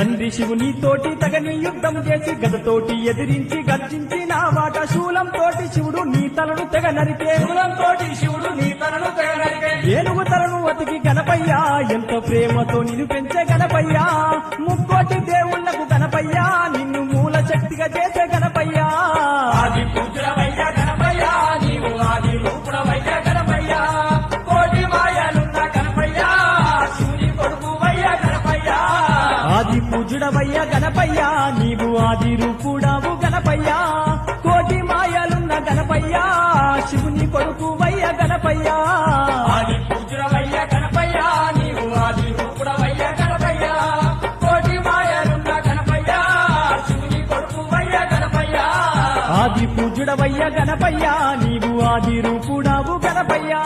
తండ్రి శివుని తోటి తగని యుద్ధం చేసి గదతోటి ఎదిరించి గర్జించి నా వాట శూలం తోటి శివుడు నీ తలను తెగ నరికే ఏనుగు తలను అతికి గణపయ్యా ఎంతో ప్రేమతో నిన్ను పెంచే గణపయ్యా ముక్కోటి దేవుళ్లకు గణపయ్యా నిన్ను మూల శక్తిగా చేసే గణపయ్యా ఆది పూజ్యుడవయ్యా గణపయ్యా నీవు ఆది రూపుడవయ్యా గణపయ్యా కోటి మాయలున్న గణపయ్యా శివుని కొడుకువయ్యా గణపయ్యా ఆది పూజుడవయ్య గణపయ్యా నీవు ఆది రూపుడావు గణపయ్యా కోటి మాయలున్న గణపయ్యా శివుని కొడుకువయ్య గణపయ్యా ఆది పూజ్యుడవయ్యా గణపయ్యా నీవు ఆది రూపుడవయ్యా గణపయ్యా కోటి మాయలున్న గణపయ్యా శివుని కొడుకువయ్యా గణపయ్యా ఆది పూజుడవయ్య గణపయ్యా నీవు ఆది రూపుడావు గణపయ్యా